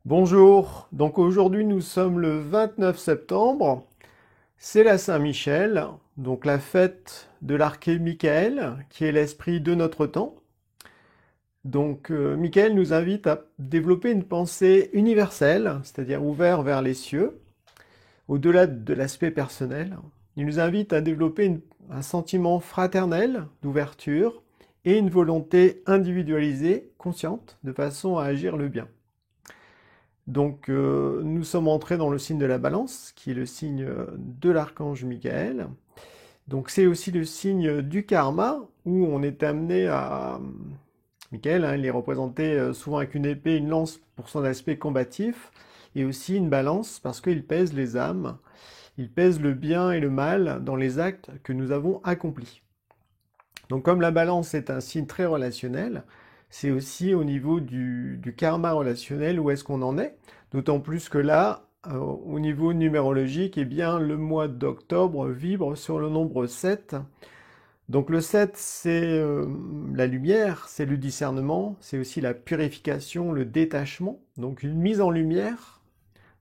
Bonjour, donc aujourd'hui nous sommes le 29 septembre, c'est la Saint-Michel, donc la fête de l'archange Michael, qui est l'esprit de notre temps. Donc Michael nous invite à développer une pensée universelle, c'est-à-dire ouverte vers les cieux, au-delà de l'aspect personnel. Il nous invite à développer un sentiment fraternel d'ouverture et une volonté individualisée, consciente, de façon à agir le bien. Donc, nous sommes entrés dans le signe de la Balance, qui est le signe de l'archange Michael. Donc, c'est aussi le signe du karma, où on est amené à... Michael, hein, il est représenté souvent avec une épée, une lance pour son aspect combatif, et aussi une balance parce qu'il pèse les âmes, il pèse le bien et le mal dans les actes que nous avons accomplis. Donc, comme la balance est un signe très relationnel, c'est aussi au niveau du karma relationnel où est-ce qu'on en est. D'autant plus que là, au niveau numérologique, eh bien, le mois d'octobre vibre sur le nombre 7. Donc le 7, c'est la lumière, c'est le discernement, c'est aussi la purification, le détachement. Donc une mise en lumière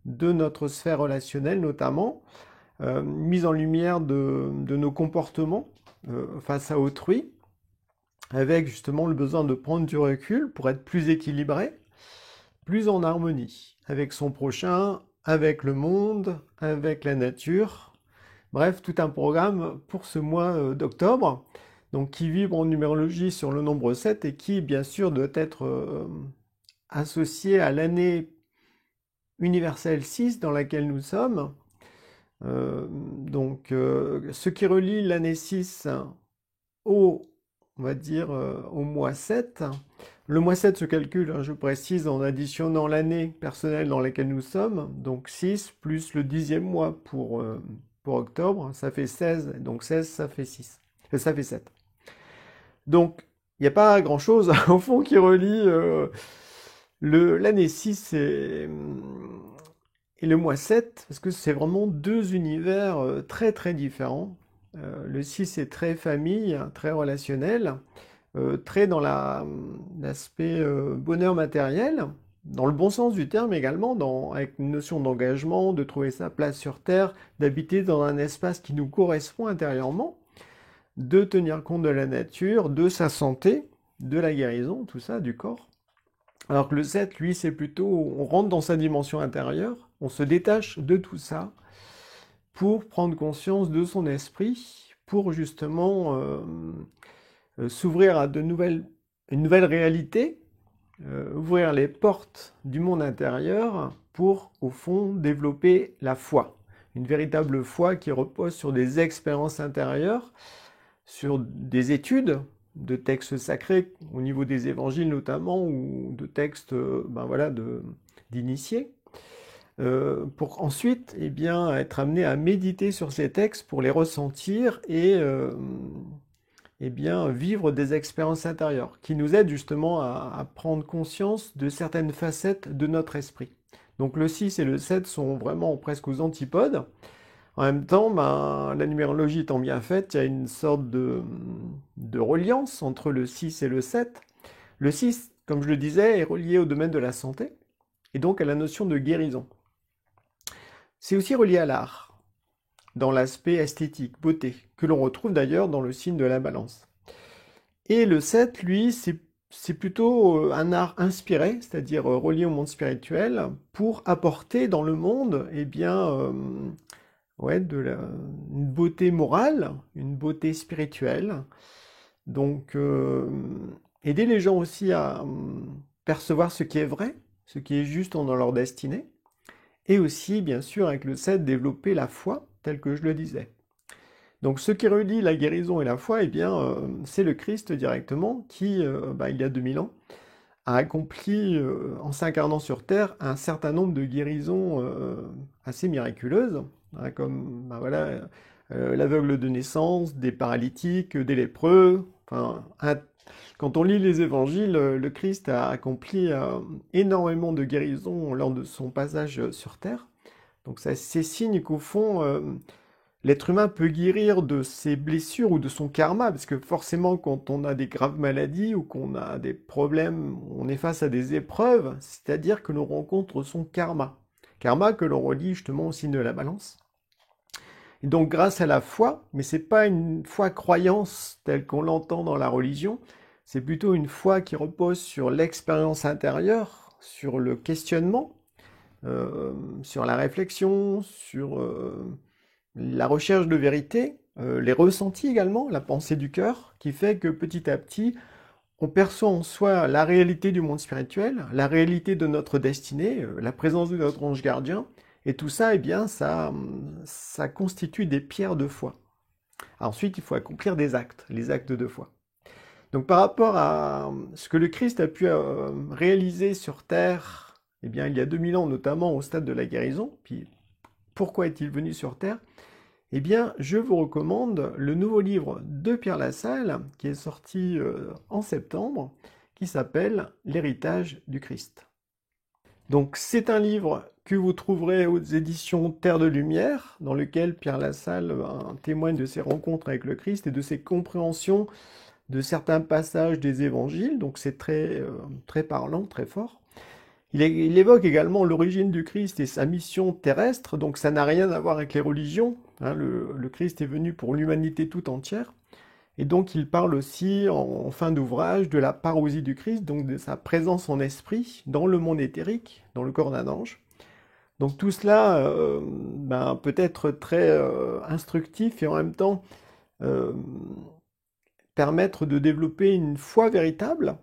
de notre sphère relationnelle notamment, mise en lumière de nos comportements face à autrui, avec justement le besoin de prendre du recul pour être plus équilibré, plus en harmonie avec son prochain, avec le monde, avec la nature. Bref, tout un programme pour ce mois d'octobre, donc qui vibre en numérologie sur le nombre 7 et qui, bien sûr, doit être associé à l'année universelle 6 dans laquelle nous sommes. Ce qui relie l'année 6 au, on va dire, au mois 7. Le mois 7 se calcule, hein, je précise, en additionnant l'année personnelle dans laquelle nous sommes, donc 6 plus le 10e mois pour octobre, ça fait 16, donc 16 ça fait 6, ça fait 7. Donc il n'y a pas grand-chose au fond qui relie l'année 6 et le mois 7, parce que c'est vraiment deux univers très très différents. Le 6 est très famille, très relationnel, très dans l'aspect bonheur matériel, dans le bon sens du terme également, avec une notion d'engagement, de trouver sa place sur Terre, d'habiter dans un espace qui nous correspond intérieurement, de tenir compte de la nature, de sa santé, de la guérison, tout ça, du corps. Alors que le 7, lui, c'est plutôt, on rentre dans sa dimension intérieure, on se détache de tout ça pour prendre conscience de son esprit, pour justement s'ouvrir à une nouvelle réalité, ouvrir les portes du monde intérieur pour, au fond, développer la foi. Une véritable foi qui repose sur des expériences intérieures, sur des études de textes sacrés, au niveau des évangiles notamment, ou de textes d'initiés, pour ensuite eh bien, être amené à méditer sur ces textes pour les ressentir et eh bien, vivre des expériences intérieures qui nous aident justement à prendre conscience de certaines facettes de notre esprit. Donc le 6 et le 7 sont vraiment presque aux antipodes. En même temps, ben, la numérologie étant bien faite, il y a une sorte de reliance entre le 6 et le 7. Le 6, comme je le disais, est relié au domaine de la santé et donc à la notion de guérison. C'est aussi relié à l'art, dans l'aspect esthétique, beauté, que l'on retrouve d'ailleurs dans le signe de la Balance. Et le 7, lui, c'est plutôt un art inspiré, c'est-à-dire relié au monde spirituel, pour apporter dans le monde, eh bien, ouais, une beauté morale, une beauté spirituelle. Donc, aider les gens aussi à percevoir ce qui est vrai, ce qui est juste dans leur destinée. Et aussi, bien sûr, avec le 7, développer la foi, tel que je le disais. Donc ce qui relie la guérison et la foi, eh bien, c'est le Christ directement qui, il y a 2000 ans, a accompli, en s'incarnant sur Terre, un certain nombre de guérisons assez miraculeuses, hein, comme l'aveugle de naissance, des paralytiques, des lépreux. Enfin, quand on lit les évangiles, le Christ a accompli énormément de guérisons lors de son passage sur Terre. Donc c'est signe qu'au fond, l'être humain peut guérir de ses blessures ou de son karma, parce que forcément, quand on a des graves maladies ou qu'on a des problèmes, on est face à des épreuves, c'est-à-dire que l'on rencontre son karma. Karma que l'on relie justement au signe de la balance. Et donc, grâce à la foi, mais c'est pas une foi croyance telle qu'on l'entend dans la religion, c'est plutôt une foi qui repose sur l'expérience intérieure, sur le questionnement, sur la réflexion, sur la recherche de vérité, les ressentis également, la pensée du cœur, qui fait que petit à petit, on perçoit en soi la réalité du monde spirituel, la réalité de notre destinée, la présence de notre ange gardien, et tout ça, eh bien, ça constitue des pierres de foi. Ensuite, il faut accomplir des actes, les actes de foi. Donc par rapport à ce que le Christ a pu réaliser sur Terre, eh bien, il y a 2000 ans, notamment au stade de la guérison, puis pourquoi est-il venu sur Terre? Eh bien, je vous recommande le nouveau livre de Pierre Lassalle, qui est sorti en septembre, qui s'appelle L'héritage du Christ. Donc c'est un livre que vous trouverez aux éditions Terre de Lumière, dans lequel Pierre Lassalle témoigne de ses rencontres avec le Christ et de ses compréhensions de certains passages des évangiles, donc c'est très parlant, très fort. Il évoque également l'origine du Christ et sa mission terrestre, donc ça n'a rien à voir avec les religions, hein, le Christ est venu pour l'humanité tout entière, et donc il parle aussi en fin d'ouvrage de la parousie du Christ, donc de sa présence en esprit dans le monde éthérique, dans le corps d'un ange. Donc tout cela peut être très instructif et en même temps permettre de développer une foi véritable,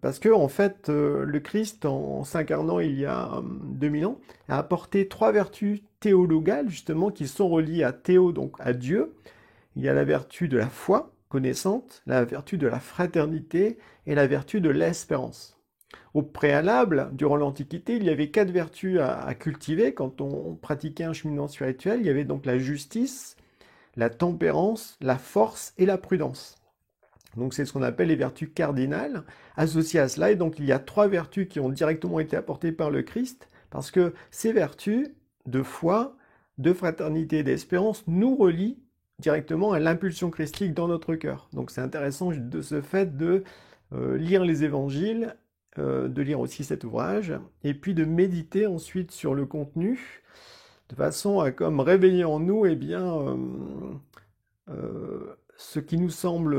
parce que en fait, le Christ, en s'incarnant il y a 2000 ans, a apporté 3 vertus théologales, justement, qui sont reliées à Théo, donc à Dieu. Il y a la vertu de la foi connaissante, la vertu de la fraternité et la vertu de l'espérance. Au préalable, durant l'Antiquité, il y avait 4 vertus à cultiver quand on pratiquait un cheminement spirituel. Il y avait donc la justice, la tempérance, la force et la prudence. Donc c'est ce qu'on appelle les vertus cardinales associées à cela. Et donc il y a 3 vertus qui ont directement été apportées par le Christ, parce que ces vertus de foi, de fraternité et d'espérance nous relient directement à l'impulsion christique dans notre cœur. Donc c'est intéressant de ce fait de lire les évangiles, de lire aussi cet ouvrage, et puis de méditer ensuite sur le contenu, de façon à comme réveiller en nous, eh bien, ce qui nous semble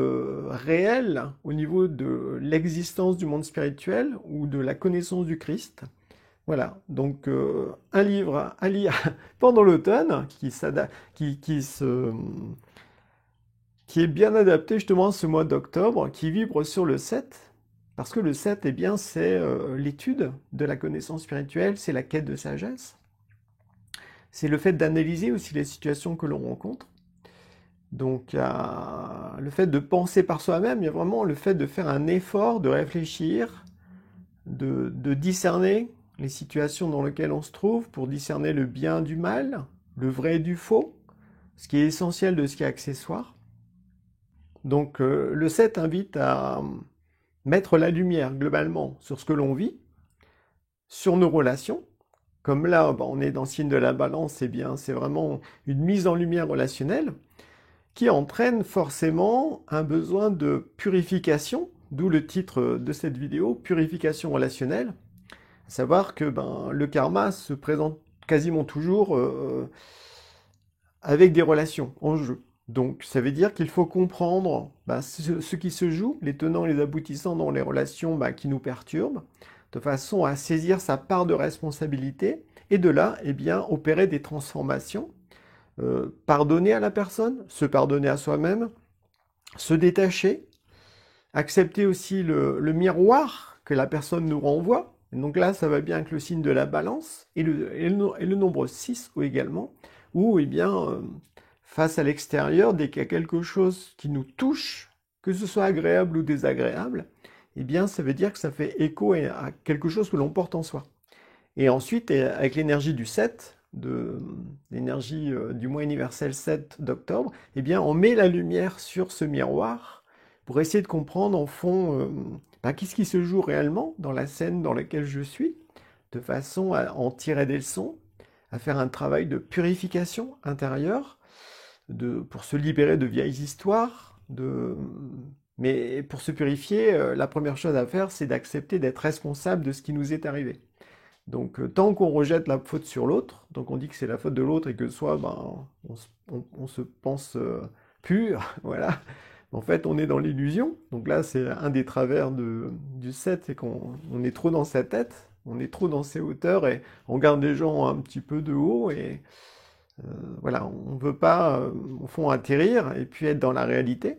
réel au niveau de l'existence du monde spirituel ou de la connaissance du Christ. Voilà, donc un livre à lire pendant l'automne qui est bien adapté justement à ce mois d'octobre, qui vibre sur le 7, parce que le 7, eh bien, c'est l'étude de la connaissance spirituelle, c'est la quête de sagesse, c'est le fait d'analyser aussi les situations que l'on rencontre. Donc, le fait de penser par soi-même, il y a vraiment le fait de faire un effort, de réfléchir, de discerner les situations dans lesquelles on se trouve, pour discerner le bien du mal, le vrai du faux, ce qui est essentiel de ce qui est accessoire. Donc, le 7 invite à mettre la lumière, globalement, sur ce que l'on vit, sur nos relations. Comme là, on est dans le signe de la balance, eh bien, c'est vraiment une mise en lumière relationnelle, qui entraîne forcément un besoin de purification, d'où le titre de cette vidéo, purification relationnelle, à savoir que le karma se présente quasiment toujours avec des relations en jeu. Donc ça veut dire qu'il faut comprendre ce qui se joue, les tenants et les aboutissants dans les relations qui nous perturbent, de façon à saisir sa part de responsabilité, et de là, eh bien, opérer des transformations, pardonner à la personne, se pardonner à soi-même, se détacher, accepter aussi le miroir que la personne nous renvoie. Et donc là, ça va bien avec le signe de la balance et le nombre 6 également, où, eh bien, face à l'extérieur, dès qu'il y a quelque chose qui nous touche, que ce soit agréable ou désagréable, eh bien, ça veut dire que ça fait écho à quelque chose que l'on porte en soi. Et ensuite, avec l'énergie du 7, de l'énergie du mois universel 7 d'octobre, eh bien, on met la lumière sur ce miroir pour essayer de comprendre, en fond, qu'est-ce qui se joue réellement dans la scène dans laquelle je suis, de façon à en tirer des leçons, à faire un travail de purification intérieure, pour se libérer de vieilles histoires, mais pour se purifier, la première chose à faire, c'est d'accepter d'être responsable de ce qui nous est arrivé. Donc, tant qu'on rejette la faute sur l'autre, donc on dit que c'est la faute de l'autre et que soi, ben, on se pense pur, voilà. En fait, on est dans l'illusion. Donc là, c'est un des travers du 7, c'est qu'on est trop dans sa tête, on est trop dans ses hauteurs et on regarde les gens un petit peu de haut et voilà, on ne veut pas, au fond, atterrir et puis être dans la réalité.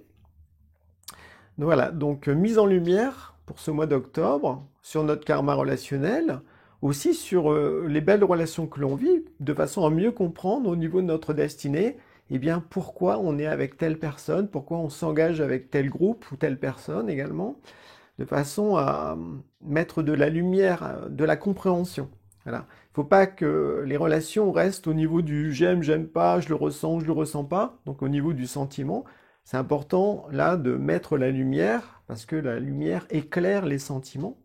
Donc voilà, donc mise en lumière pour ce mois d'octobre sur notre karma relationnel, aussi sur les belles relations que l'on vit, de façon à mieux comprendre au niveau de notre destinée, eh bien pourquoi on est avec telle personne, pourquoi on s'engage avec tel groupe ou telle personne également, de façon à mettre de la lumière, de la compréhension. Voilà. Il ne faut pas que les relations restent au niveau du j'aime, j'aime pas, je le ressens pas, donc au niveau du sentiment. C'est important là de mettre la lumière, parce que la lumière éclaire les sentiments.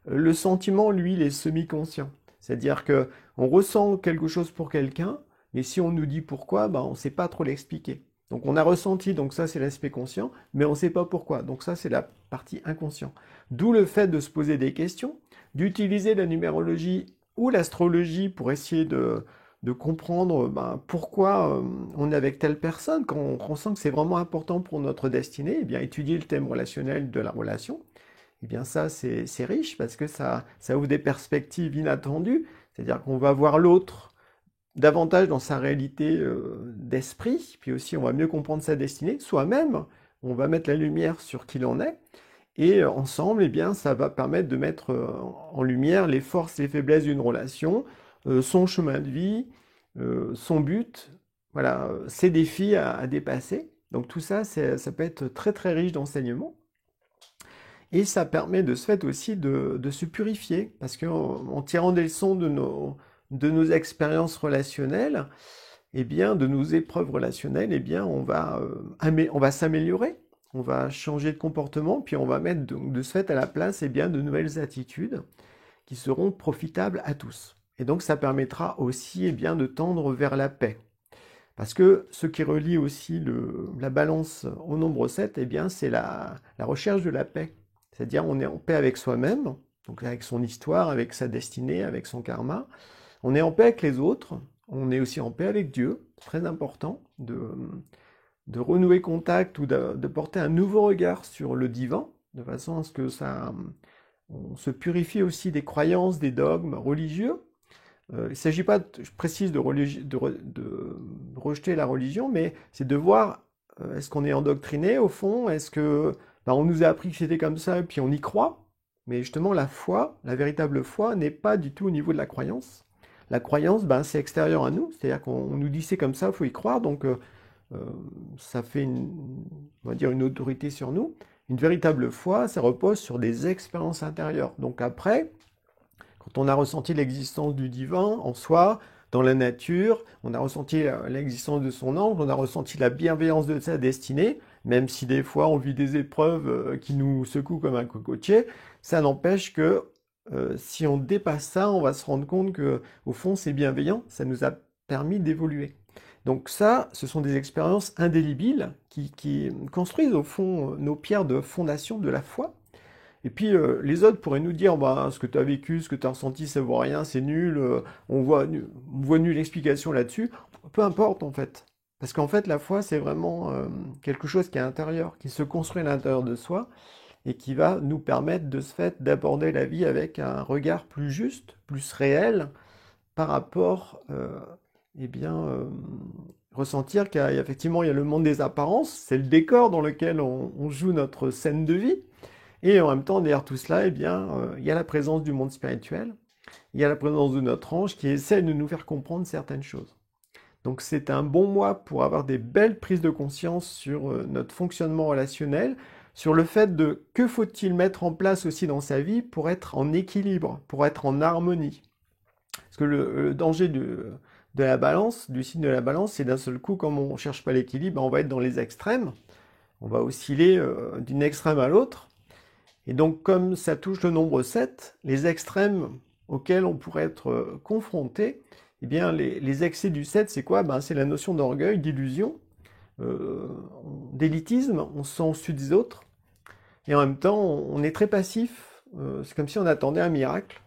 Le sentiment, lui, il est semi-conscient. C'est-à-dire que on ressent quelque chose pour quelqu'un, mais si on nous dit pourquoi, ben, on ne sait pas trop l'expliquer. Donc on a ressenti, donc ça c'est l'aspect conscient, mais on ne sait pas pourquoi. Donc ça c'est la partie inconscient. D'où le fait de se poser des questions, d'utiliser la numérologie ou l'astrologie pour essayer de comprendre ben, pourquoi on est avec telle personne, quand on sent que c'est vraiment important pour notre destinée, eh bien étudier le thème relationnel de la relation, eh bien ça c'est riche parce que ça ouvre des perspectives inattendues, c'est-à-dire qu'on va voir l'autre davantage dans sa réalité d'esprit, puis aussi on va mieux comprendre sa destinée, soi-même, on va mettre la lumière sur qui l'on est, et ensemble, eh bien, ça va permettre de mettre en lumière les forces et les faiblesses d'une relation, son chemin de vie, son but, voilà, ses défis à dépasser. Donc tout ça, ça peut être très très riche d'enseignements. Et ça permet de ce fait aussi de se purifier, parce qu'en tirant des leçons de nos expériences relationnelles, eh bien, de nos épreuves relationnelles, eh bien, on va s'améliorer, on va changer de comportement, puis on va mettre de ce fait à la place, eh bien, de nouvelles attitudes qui seront profitables à tous. Et donc, ça permettra aussi, eh bien, de tendre vers la paix. Parce que ce qui relie aussi la balance au nombre 7, eh bien, c'est la recherche de la paix. C'est-à-dire, on est en paix avec soi-même, donc avec son histoire, avec sa destinée, avec son karma. On est en paix avec les autres, on est aussi en paix avec Dieu. C'est très important de renouer contact ou de porter un nouveau regard sur le divin, de façon à ce que on se purifie aussi des croyances, des dogmes religieux. Il ne s'agit pas, je précise, de rejeter la religion, mais c'est de voir, est-ce qu'on est endoctriné au fond, est-ce que on nous a appris que c'était comme ça et puis on y croit, mais justement la foi, la véritable foi n'est pas du tout au niveau de la croyance. La croyance, c'est extérieur à nous, c'est-à-dire qu'on nous dit c'est comme ça, il faut y croire, donc ça fait on va dire une autorité sur nous. Une véritable foi, ça repose sur des expériences intérieures. Donc après, quand on a ressenti l'existence du divin en soi, dans la nature, on a ressenti l'existence de son ange, on a ressenti la bienveillance de sa destinée, même si des fois on vit des épreuves qui nous secouent comme un cocotier, ça n'empêche que si on dépasse ça, on va se rendre compte que au fond c'est bienveillant, ça nous a permis d'évoluer. Donc ça, ce sont des expériences indélébiles qui construisent au fond nos pierres de fondation de la foi. Et puis les autres pourraient nous dire, ce que tu as vécu, ce que tu as ressenti, ça vaut rien, c'est nul, on voit nulle explication là-dessus. Peu importe en fait. Parce qu'en fait, la foi, c'est vraiment quelque chose qui est intérieur, qui se construit à l'intérieur de soi et qui va nous permettre de ce fait d'aborder la vie avec un regard plus juste, plus réel par rapport, ressentir qu'effectivement il y a le monde des apparences, c'est le décor dans lequel on joue notre scène de vie. Et en même temps, derrière tout cela, il y a la présence du monde spirituel, il y a la présence de notre ange qui essaie de nous faire comprendre certaines choses. Donc c'est un bon mois pour avoir des belles prises de conscience sur notre fonctionnement relationnel, sur le fait de que faut-il mettre en place aussi dans sa vie pour être en équilibre, pour être en harmonie. Parce que le danger de la balance, du signe de la balance, c'est d'un seul coup, comme on ne cherche pas l'équilibre, on va être dans les extrêmes, on va osciller d'une extrême à l'autre. Et donc, comme ça touche le nombre 7, les extrêmes auxquels on pourrait être confronté, eh bien, les excès du 7, c'est quoi? C'est la notion d'orgueil, d'illusion. d'élitisme, on se sent au-dessus des autres, et en même temps, on est très passif, c'est comme si on attendait un miracle.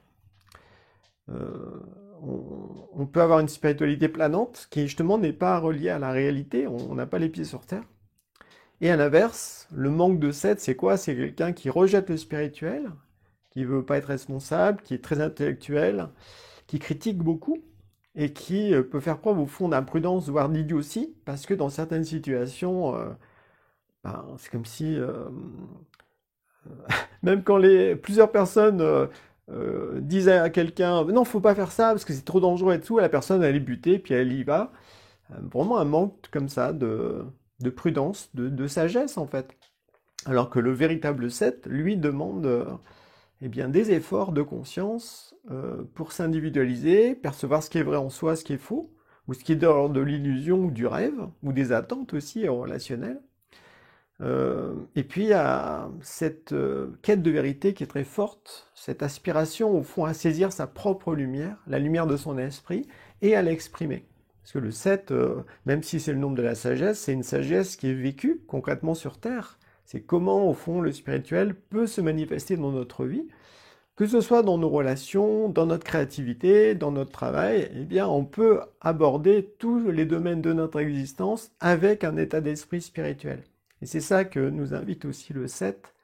On peut avoir une spiritualité planante qui justement n'est pas reliée à la réalité, on n'a pas les pieds sur terre. Et à l'inverse, le manque de 7, c'est quoi? C'est quelqu'un qui rejette le spirituel, qui veut pas être responsable, qui est très intellectuel, qui critique beaucoup et qui peut faire preuve au fond d'imprudence, voire d'idiotie, parce que dans certaines situations, ben, c'est comme si, même quand plusieurs personnes disent à quelqu'un, non, faut pas faire ça parce que c'est trop dangereux et tout, la personne elle est butée, puis elle y va. Vraiment un manque comme ça de prudence, de sagesse en fait. Alors que le véritable 7, lui, demande eh bien, des efforts de conscience pour s'individualiser, percevoir ce qui est vrai en soi, ce qui est faux, ou ce qui est de l'illusion ou du rêve, ou des attentes aussi relationnelles. Et puis il y a cette quête de vérité qui est très forte, cette aspiration au fond à saisir sa propre lumière, la lumière de son esprit, et à l'exprimer. Parce que le 7, même si c'est le nombre de la sagesse, c'est une sagesse qui est vécue concrètement sur Terre. C'est comment, au fond, le spirituel peut se manifester dans notre vie, que ce soit dans nos relations, dans notre créativité, dans notre travail, eh bien, on peut aborder tous les domaines de notre existence avec un état d'esprit spirituel. Et c'est ça que nous invite aussi le 7,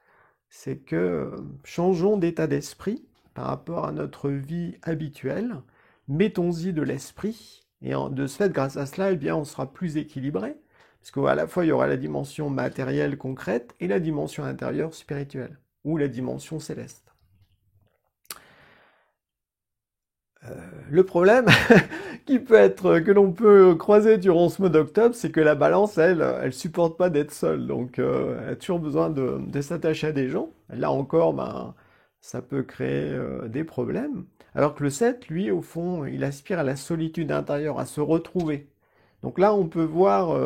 c'est que changeons d'état d'esprit par rapport à notre vie habituelle, mettons-y de l'esprit, et de ce fait, grâce à cela, eh bien, on sera plus équilibré, parce qu'à la fois, il y aura la dimension matérielle concrète et la dimension intérieure spirituelle, ou la dimension céleste. Le problème que l'on peut croiser durant ce mois d'octobre, c'est que la balance, elle supporte pas d'être seule. Donc, elle a toujours besoin de s'attacher à des gens. Là encore, ben, ça peut créer des problèmes. Alors que le 7, lui, au fond, il aspire à la solitude intérieure, à se retrouver. Donc là, on peut voir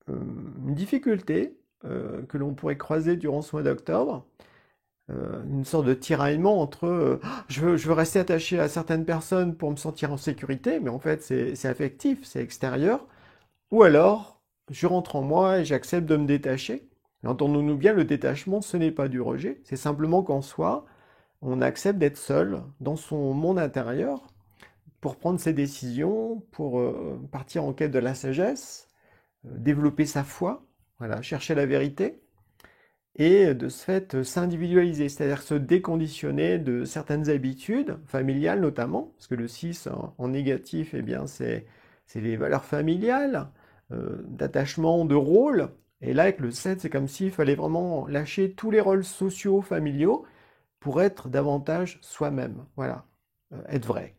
une difficulté que l'on pourrait croiser durant ce mois d'octobre. Une sorte de tiraillement entre je veux rester attaché à certaines personnes pour me sentir en sécurité, mais en fait c'est affectif, c'est extérieur, ou alors je rentre en moi et j'accepte de me détacher. Et entendons-nous bien, le détachement, ce n'est pas du rejet, c'est simplement qu'en soi, on accepte d'être seul dans son monde intérieur pour prendre ses décisions, pour partir en quête de la sagesse, développer sa foi, voilà, chercher la vérité et de ce fait s'individualiser, c'est-à-dire se déconditionner de certaines habitudes, familiales notamment, parce que le 6 en négatif, eh bien, c'est les valeurs familiales, d'attachement, de rôle, et là avec le 7, c'est comme s'il fallait vraiment lâcher tous les rôles sociaux, familiaux, pour être davantage soi-même, voilà, être vrai.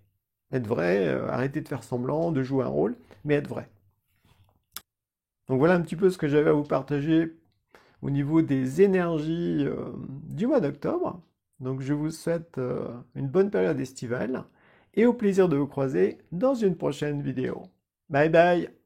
Être vrai, arrêter de faire semblant, de jouer un rôle, mais être vrai. Donc voilà un petit peu ce que j'avais à vous partager au niveau des énergies du mois d'octobre. Donc je vous souhaite une bonne période estivale et au plaisir de vous croiser dans une prochaine vidéo. Bye bye!